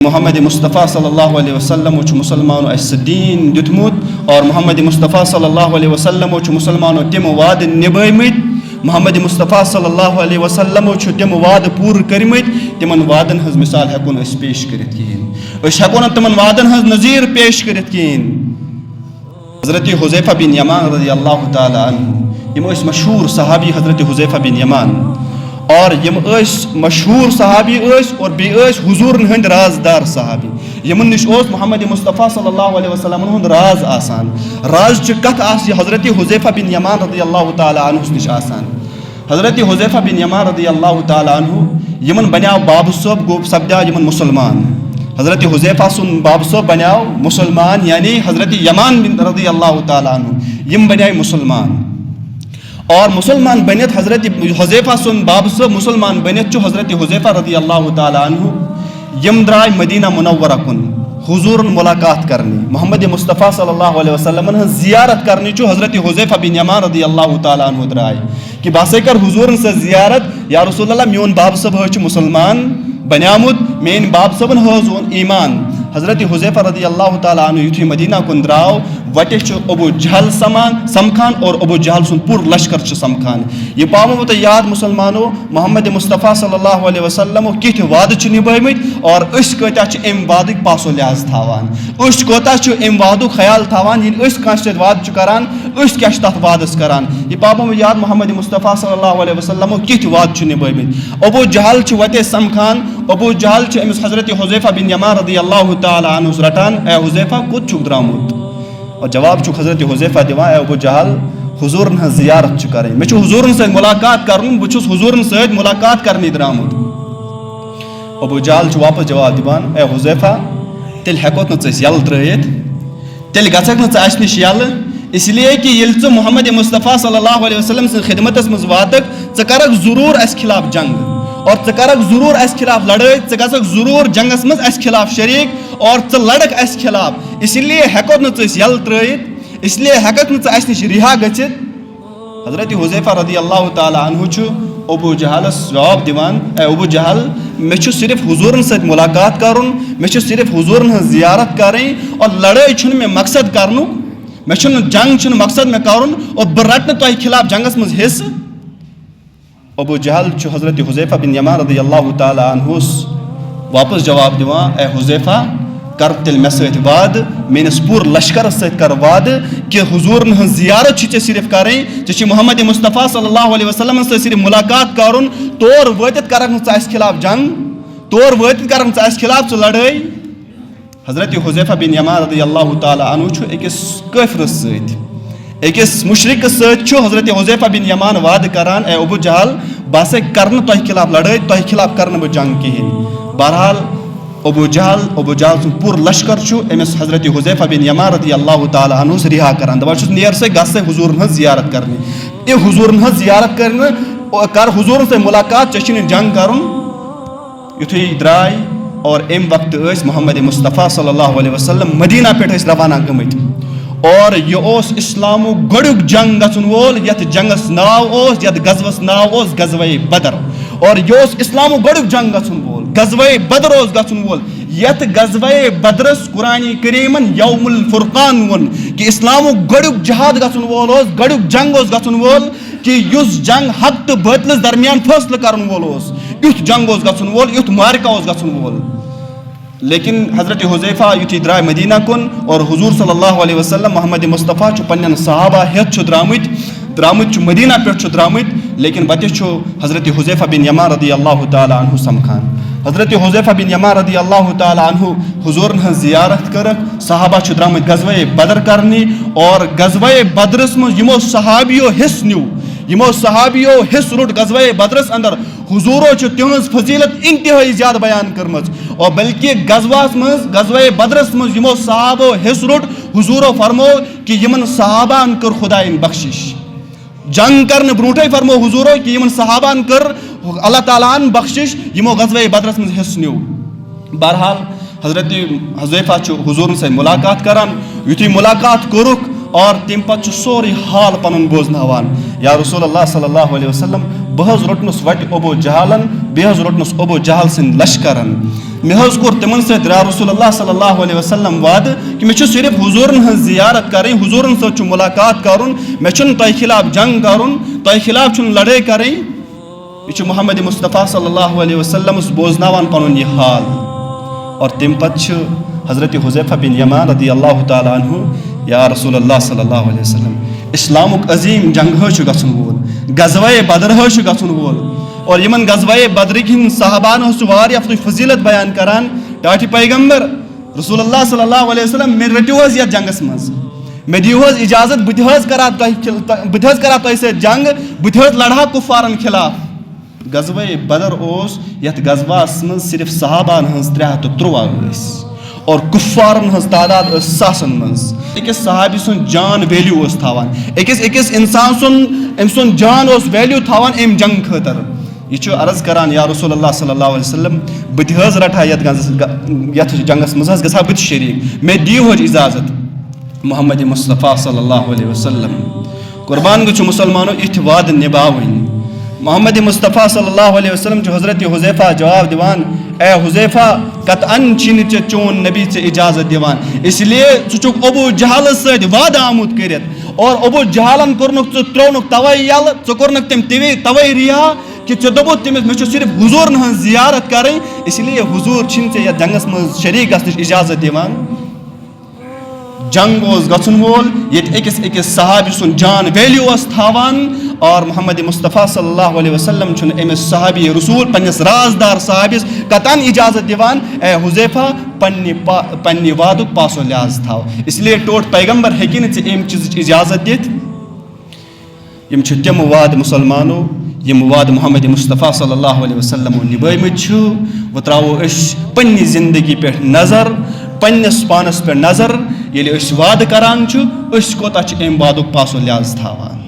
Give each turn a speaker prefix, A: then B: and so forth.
A: محمد مصطفیٰ صلی اللہ علیہ وسلم مسلمانوں اس دین دیتمت اور محمد مصطفیٰ صلی اللہ علیہ وسلم مسلمانوں تم وعد نبھائمت محمد مصطفیٰ صلی اللہ علیہ وسلم تم وعد پور کرمت تمن وعدن ہز مثال ہیکون اس پیش کرت کہین اس ہیکون تمن وعدن ہز نظیر پیش کرت کہین حضرت حذیفہ بن یمان رضی اللہ تعالی عنہ یم اس مشہور صحابی حضرت حذیفہ بن یمان اور یم اس مشہور صحابی اس اور بی اس حضور ہند رازدار صحابی یمن نش اوس محمد مصطفیٰ صلی اللہ علیہ وسلم ہند راز آسان راز چ کت آس حضرت حذیفہ بن یمان رضی اللہ تعالی عنہ نش آسان حضرت حذیفہ بن یمان رضی اللہ تعالی عنہ یمن بنیاو باب صوب گوب سبدا یمن مسلمان حضرت حذیفہ سن باب صوب بنیاو مسلمان یعنی حضرت یمان بن رضی اللہ تعالی عنہ یم بنیاو مسلمان اور مسلمان بنیت حضرت حذیفہ سن باب صوب مسلمان بنیت چو حضرت حذیفہ رضی اللہ تعالی عنہ یم درائے مدینہ منورہ کن حضور ملاقات کرنی محمد مصطفیٰ صلی اللہ علیہ وسلم زیارت کرنی چو حضرت حذیفہ بن یمان رضی اللہ تعالی عنہ درائے کہ باسے کر حضور سے زیارت یا رسول اللہ میون باب صاحب ہوچ مسلمان بنیامت مین باب صاحب ہوزون ایمان حضرت حذیفہ رضی اللہ تعالی عنہ یتھی مدینہ کن دراو وٹے چھ ابو جہل سمکھان اور ابو جہل سن پور لشکر چھ سمکھان یہ پاؤں تو یاد مسلمانوں محمد مصطفیٰ صلی اللہ علیہ وسلم کت وعد چھ نبھائمت اور اس کوتا چھ ام وعدک پاس و لحاظ تھاوان اس کوتا چھ ام وعدک خیال تھاوان ین اس کانس وعد چھ کران اس کیا تتھ وعدس کران یہ پاؤں یاد محمد مصطفیٰ صلی اللہ علیہ وسلم کت وعد چھ نبھائمت ابو جہل چھ وٹے سمکھان ابو جہل چھ امس حضرت حذیفہ بن یمان رضی اللہ تعالی عنہ رٹان اے حذیفہ کت چھک درامت اور جواب چھ حضرت حذیفہ دیوان اے ابو جہل حضور نے زیارت چھ کریں میں چھ حضور سے ملاقات کروں بچھس حضور سے ملاقات کرنی درامت ابو جہل چھ واپس جواب دیوان اے حذیفہ تیل ہیکوت نہ یل ترائیت تیل گھک نہ اس نش یل اس لیے کہ یل ژٕ محمد مصطفیٰ صلی اللہ علیہ وسلم سن خدمتس مز واتک ژٕ کرک ضرور اس خلاف جنگ اور ژٕ کرک ضرور اس خلاف لڑائی ژٕ گژھک ضرور جنگس مز اس خلاف شریک اور ژٕ لڑک اس خلاف اس لیے ہیکوت نہ یل ترائیت اس لیے ہیکک نہ اس نش رہا گژھت حضرت حذیفہ رضی اللہ تعالی عنہ چھ ابو جہلس جواب دیوان اے ابو جہل میں چھ صرف حضور سے ملاقات کرن میں چھ صرف حضور زیارت کریں اور لڑائی چھن میں مقصد کرنو میں چھن جنگ چھن مقصد میں کرن اور بہ رٹن تہ خلاف جنگس مز حصہ ابو جہل چھ حضرت حذیفہ بن یمان رضی اللہ تعالی عنہ واپس جواب دیوان اے حذیفہ کر تیل مے ست وعد میس پور لشکر ست کر وعد کہ حضور زیارت چھ صرف کریں ژے محمد مصطفیٰ صلی اللہ علیہ وسلم ست صرف ملاقات کرن تور واتت کرک نہ اس خلاف جنگ تور واتت کرک نہ اس خلاف لڑائی حضرت حذیفہ بن یمان رضی اللہ تعالی عنہ چھ اکس کافر ست اکس مشرک ست چھ حضرت حذیفہ بن یمان وعد کران اے ابو جہل باسے کرن تہ خلاف لڑائی تہ خلاف کرن بہ جنگ کہین بہرحال ابو جہل سن پور لشکر چھ امس حضرت حذیفہ بن یمان رضی اللہ تعالی عنہ سے رہا کران دپان چھس نیر سے گژھ سے حضور ہن زیارت کرنی یہ حضور ہن زیارت کرنے کر حضور سے ملاقات چھ جنگ کرن یتھے درائے اور ام وقت اس محمد مصطفیٰ صلی اللہ علیہ وسلم مدینہ پہ روانہ گمت اور یہ اس اسلام گوڑیک جنگ گھن وول یت جنگس ناو اس یت غزوس ناو اس غزوہ بدر اور یہ اس اسلام گوڑیک جنگ گھن وول غزوہ بدر اس گھن وول یت غزوہ بدرس قرآن کریمن یوم الفرقان ون کہ اسلام گوڑیک جہاد گھن وول اس گوڑیک جنگ اس گھن وول کہ یس جنگ حق تو باطلس درمیان فیصلہ کرن وول اس یت جنگ اس گھن وول یت مارکہ اس گھن وول لیکن حضرت حذیفہ یتھی درائے مدینہ کن اور حضور صلی اللہ علیہ وسلم محمد مصطفیٰ پنن صحابہ ہیت درامت مدینہ پہ درامت لیکن وتہ حضرت حذیفہ بن یمان رضی اللہ تعالی عنہ سمکھان حضرت حذیفہ بن یمان رضی اللہ تعالی عنہ حضور زیارت کرک صحابہ درامت غزوہ بدر کرنی اور غزوہ بدرس مز یمو صحابیو حص نیو یمو صحابیو حص روٹ غزوہ بدرس اندر حضورو تہذ فضیلت انتہائی زیادہ بیان کرمز اور بلکہ غزوہ بدرس مز یمو صحابو حص روٹ حضورو فرمو کہ یمن صحابان کر خدائن بخشش جنگ کرنے برونٹے فرمو حضورو کہ یمن صحابان کر اللہ تعالیٰ بخشش یمو غزوہ بدرس مز حص نیو بہرحال حضرت حذیفہ حضور سے ملاقات کران یتھی ملاقات کرک اور تم پتہ سوری حال پن بوزناوان یا رسول اللہ صلی اللہ علیہ وسلم بہ روٹنس وٹ ابو جہلن بیس روٹنس ابو جہل سن لشکرن مے حظ کور تمن سۭتۍ رسول اللہ صلی اللہ علیہ وسلم وعدٕ کہ مے چھُ صرف حضوٗرن ہٕنٛز زیارت کرٕنۍ حضوٗرن سۭتۍ چھُ ملاقات کرُن مے چھُنہٕ تۄہہِ خلاف جنگ کرُن تۄہہِ خلاف چھُنہٕ لڑٲے کرٕنۍ یہ چھُ محمد مصطفیٰ صلی اللہ علیہ وسلم بوزناوان پنُن یہ حال اور تمہِ پتہٕ چھُ حضرت حذیفہ بن یمان رضی اللہ تعالیٰ عنہ یا رسول اللہ صلی اللہ علیہ وسلم اسلامک عظیم جنگ حظ چھُ گژھن وول غزوہ بدر حظ چھُ گژھن وول اور یمن غزوہ بدرٕکۍ ہٕنٛدۍ صحابان حظ چھُ واریاہ اصٕل فضیلت بیان کران ٹاٹھِ پیغمبر رسول اللہ صلی اللہ علیہ وسلم مےٚ رٔٹِو حظ یتھ جنگس منٛز مےٚ دِیِو حظ اجازت بہٕ تہِ حظ کرٕ تۄہہِ سۭتۍ جنگ بہٕ تہِ حظ لڑٕ ہا کُفارن خلاف غزوہ بدر اوس یتھ غزوہس منٛز صرف صحابان ہٕنٛز 313 ٲسۍ اور کُفارن ہٕنٛز تعداد ٲس ساسن منٛز أکِس صحابی سُنٛد جان ویلیوٗ اوس تھاوان أکِس اِنسان سُنٛد أمۍ سُنٛد جان اوس ویلیوٗ تھاوان اَمہِ جنگ خٲطرٕ یہ چھُ عرض کران یا رسول اللہ صلی اللہ علیہ وسلم بہٕ تہِ حظ رٹہٕ ہا یتھ جنگس منٛز حظ گژھٕ ہا بہٕ تہِ شریٖک مےٚ دِیِو حظ اجازت محمد مصطفیٰ صلی اللہ علیہ وسلم قربان گوٚو چھُ مُسلمانو یِتھۍ وعدٕ نِباوٕنۍ محمد مصطفیٰ صلی اللہ علیہ وسلم چھُ حضرت حذیفہ جواب دِوان اے حذیفہ قطعاً چھِنہٕ ژےٚ چون نبی ژےٚ اجازت دِوان اس لیے ژٕ چھُکھ ابوٗ جہلس سۭتۍ وعدٕ آمُت کٔرِتھ اور ابوٗ جہلن کوٚرنُکھ ژٕ ترٛوونُکھ تَوَے یلہٕ ژٕ کوٚرنُکھ تٔمۍ تَوَے رِہا کہ ژےٚ دوٚپُتھ تٔمِس مےٚ چھُ صرف حضوٗرن ہٕنٛز زیارت کرٕنۍ اس لیے حضوٗر چھِنہٕ ژےٚ یتھ جنگس منٛز شریٖک گژھنٕچ اجازت دِوان جنگ اوس گژھن وول ییٚتہِ أکِس صحابی سُنٛد جان ویلیوٗ اوس تھاوان اور محمد مصطفیٰ صلی اللہ علیہ وسلم چھُنہٕ أمِس صحابی رسول پننِس رازدار صحابیس قطعاً اجازت دِوان اے حذیفہ پننہِ وعدُک پاسو لحاظ تھاو اس لیے ٹوٹھ پیغمبر ہیٚکہِ نہٕ ژےٚ اَمہِ چیٖزٕچ اجازت دِتھ یِم چھِ تِم وعدٕ مُسلمانو یِم وعدٕ محمد مصطفیٰ صلی اللہ علیہ وسلمو نِبھٲمٕتۍ چھِ وۄنۍ ترٛاوو أسۍ پننہِ زندگی پٮ۪ٹھ نظر پننِس پانس پٮ۪ٹھ نظر ییٚلہِ أسۍ وعدٕ کران چھِ أسۍ کوتاہ چھِ أمۍ وعدُک پاسو لحاظ تھاوان